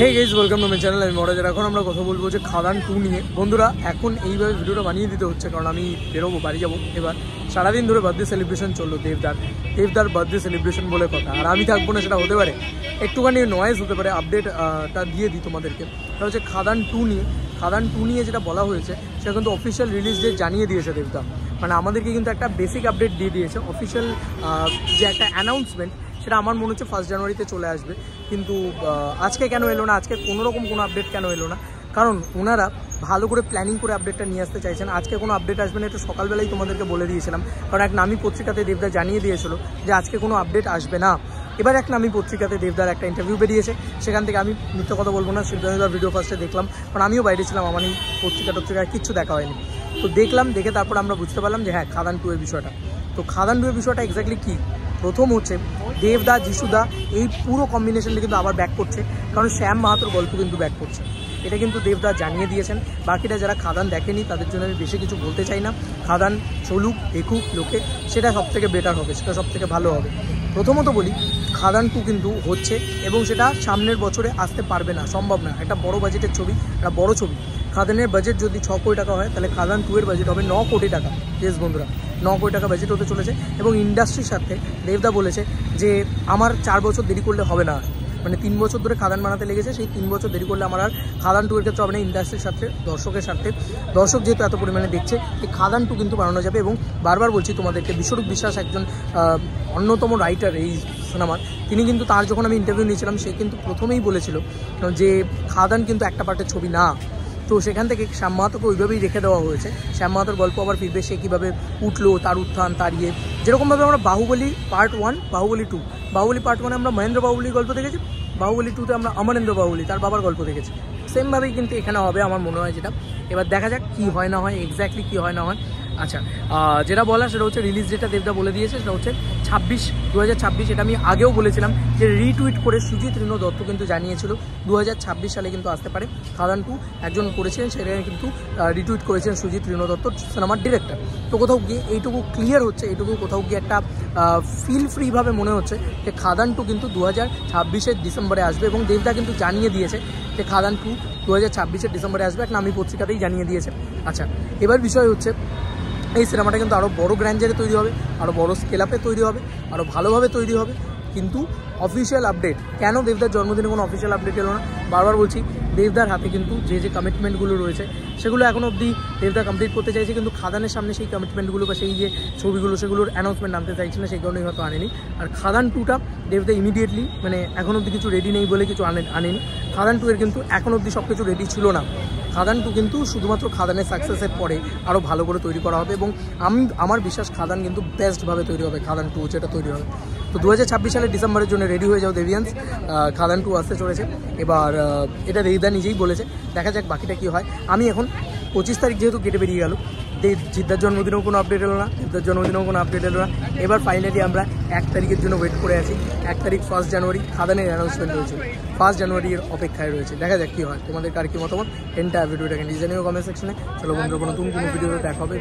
Hey guys, welcome to my channel. আমি মরাজার। এখন আমরা কথা বলবো যে খাদান 2 নিয়ে। বন্ধুরা, এখন এইভাবে ভিডিওটা বানিয়ে দিতে হচ্ছে কারণ আমি বেরোবো, বাড়ি যাবো। এবার সারাদিন ধরে বার্থডে সেলিব্রেশন চললো দেবদার বার্থডে সেলিব্রেশন বলে কথা। আর আমি থাকবো না, সেটা হতে পারে, একটুখানি নয়েজ হতে পারে। আপডেটটা দিয়ে দিই তোমাদেরকে। সেটা হচ্ছে খাদান 2 নিয়ে যেটা বলা হয়েছে সেটা কিন্তু অফিসিয়াল রিলিজ ডেট জানিয়ে দিয়েছে দেবদা। মানে আমাদেরকে কিন্তু একটা বেসিক আপডেট দিয়ে দিয়েছে। অফিসিয়াল যে একটা অ্যানাউন্সমেন্ট, সেটা আমার মনে হচ্ছে 1 জানুয়ারিতে চলে আসবে। কিন্তু আজকে কেন এলো না, আজকে কোনোরকম কোনো আপডেট কেন এলো না? কারণ ওনারা ভালো করে প্ল্যানিং করে আপডেটটা নিয়ে আসতে চাইছেন। আজকে কোনো আপডেট আসবে না, একটু সকালবেলাই তোমাদেরকে বলে দিয়েছিলাম। কারণ এক নামী পত্রিকাতে দেবদা জানিয়ে দিয়েছিল যে আজকে কোনো আপডেট আসবে না। এবার এক নামী পত্রিকাতে দেবদার একটা ইন্টারভিউ বেরিয়েছে, সেখান থেকে আমি মিথ্যে কথা বলবো না, শিবদার ভিডিও ফার্স্টে দেখলাম। কারণ আমিও বাইরে ছিলাম, আমার এই পত্রিকায় কিচ্ছু দেখা হয়নি। তো দেখলাম, দেখে তারপর আমরা বুঝতে পারলাম যে হ্যাঁ, খাদান 2 এর বিষয়টা। তো খাদান 2 এর বিষয়টা এক্স্যাক্টলি কী? প্রথম হচ্ছে দেবদা, যিশুদা, এই পুরো কম্বিনেশনটা কিন্তু আবার ব্যাক করছে। কারণ শ্যাম মাহাতোর গল্প কিন্তু ব্যাক করছে, এটা কিন্তু দেবদা জানিয়ে দিয়েছেন। বাকিটা যারা খাদান দেখেনি তাদের জন্য আমি বেশি কিছু বলতে চাই না। খাদান চলুক, দেখুক লোকে, সেটা সবথেকে বেটার হবে, সেটা সবথেকে ভালো হবে। প্রথমত বলি, খাদান 2 কিন্তু হচ্ছে এবং সেটা সামনের বছরে আসতে পারবে না, সম্ভব না। একটা বড় বাজেটের ছবি, একটা বড় ছবি। খাদানের বাজেট যদি 6 কোটি টাকা হয়, তাহলে খাদান 2 এর বাজেট হবে 9 কোটি টাকা। ইয়েস বন্ধুরা, 9 কোটি টাকা বাজেট হতে চলেছে। এবং ইন্ডাস্ট্রির সাথে দেবদা বলেছে যে আমার 4 বছর দেরি করলে হবে না। মানে 3 বছর ধরে খাদান বানাতে লেগেছে, সেই 3 বছর দেরি করলে আমার আর খাদান 2 এর ক্ষেত্রে হবে না। ইন্ডাস্ট্রির সাথে, দর্শকের সাথে, দর্শক যেহেতু এত পরিমাণে দেখছে, এই খাদান 2 কিন্তু বানানো যাবে। এবং বারবার বলছি তোমাদেরকে, বিশ্বরূপ বিশ্বাস একজন অন্যতম রাইটার এই সিনেমার। তিনি কিন্তু, তার যখন আমি ইন্টারভিউ নিয়েছিলাম, সে কিন্তু প্রথমেই বলেছিল যে খাদান কিন্তু একটা পার্টের ছবি না। তো সেখান থেকে শ্যাম মাহাতোকে ওইভাবেই রেখে দেওয়া হয়েছে। শ্যাম মাহাতোর গল্প আবার ফিরবে, সে কীভাবে উঠলো, তার উত্থান, তার ইয়ে। যেরকমভাবে আমরা বাহুবলী পার্ট 1, বাহুবলী 2, বাহুবলী পার্ট 1 আমরা মহেন্দ্র বাহুবলীর গল্প দেখেছি, বাহুবলী 2-তে আমরা অমরেন্দ্র বাহুবলী, তার বাবার গল্প দেখেছি। সেমভাবেই কিন্তু এখানে হবে আমার মনে হয় যেটা। এবার দেখা যাক কী হয় না হয়, এক্স্যাক্টলি কী হয় না হয়। আচ্ছা, যেটা বলা সেটা হচ্ছে রিলিজ ডেটটা দেবদা বলে দিয়েছে, সেটা হচ্ছে 2026। এটা আমি আগেও বলেছিলাম যে রিটুইট করে সুজিত ঋণ দত্ত কিন্তু জানিয়েছিল 2026 সালে কিন্তু আসতে পারে। খাদান 2 একজন করেছিলেন, সেটা কিন্তু রিটুইট করেছেন সুজিত ঋণ দত্ত, সিনেমার ডিরেক্টর। তো কোথাও গিয়ে এইটুকু ক্লিয়ার হচ্ছে, এইটুকু কোথাও গিয়ে একটা ফিল ফ্রিভাবে মনে হচ্ছে যে খাদান 2 কিন্তু 2026-এর ডিসেম্বরে আসবে। এবং দেবদা কিন্তু জানিয়ে দিয়েছে যে খাদান 2 2026-এর ডিসেম্বরে আসবে, এক নামী পত্রিকাতেই জানিয়ে দিয়েছে। আচ্ছা, এবার বিষয় হচ্ছে এই সিনেমাটা কিন্তু আরও বড় গ্র্যান্ডারে তৈরি হবে, আরও বড় স্কেল আপে তৈরি হবে, আরও ভালোভাবে তৈরি হবে। কিন্তু অফিসিয়াল আপডেট কেন? দেবদার জন্মদিনে কোনো অফিসিয়াল আপডেট এলো না। বারবার বলছি, দেবদার হাতে কিন্তু যে কমিটমেন্টগুলো রয়েছে সেগুলো এখনও অবধি দেবদা কমপ্লিট করতে চাইছে, কিন্তু খাদানের সামনে সেই কমিটমেন্টগুলো বা সেই যে ছবিগুলো, সেগুলোর অ্যানাউন্সমেন্ট আনতে চাইছে না, সেই কারণেই হয়তো আনেনি। আর খাদান 2টা দেবদা ইমিডিয়েটলি, মানে এখন অবধি কিছু রেডি নেই বলে কিছু আনেনি। খাদান 2 এর কিন্তু এখন অবধি সব কিছু রেডি ছিল না। খাদান 2 কিন্তু শুধুমাত্র খাদানের সাকসেসের পরে আরও ভালো করে তৈরি করা হবে। এবং আমার বিশ্বাস খাদান কিন্তু বেস্টভাবে তৈরি হবে, খাদান 2 যেটা তৈরি হবে। তো 2026 সালের ডিসেম্বরের জন্য রেডি হয়ে যাও দেবিয়ান্স, খাদান 2 আসতে চলেছে। এবার এটা দেবদা নিজেই বলেছে, দেখা যাক বাকিটা কী হয়। আমি এখন 25 তারিখ যেহেতু কেটে বেরিয়ে গেল, জিদ্দার জন্মদিনেও কোনো আপডেট এলো না, দেবদার জন্মদিনেও কোনো আপডেট এলো না। এবার ফাইনালি আমরা 1 তারিখের জন্য ওয়েট করে আছি। 1 তারিখ 1 জানুয়ারি খাদানের অ্যানাউন্সমেন্ট রয়েছে, 1 জানুয়ারির অপেক্ষায় রয়েছে। দেখা যাক কী হয়। তোমাদের কার কী মতামত, এন্টায়ার ভিডিওটাকে নিজে জানিও কমেন্ট সেকশনে। চলো বন্ধুরা, নতুন কোনো ভিডিওতে দেখা হবে।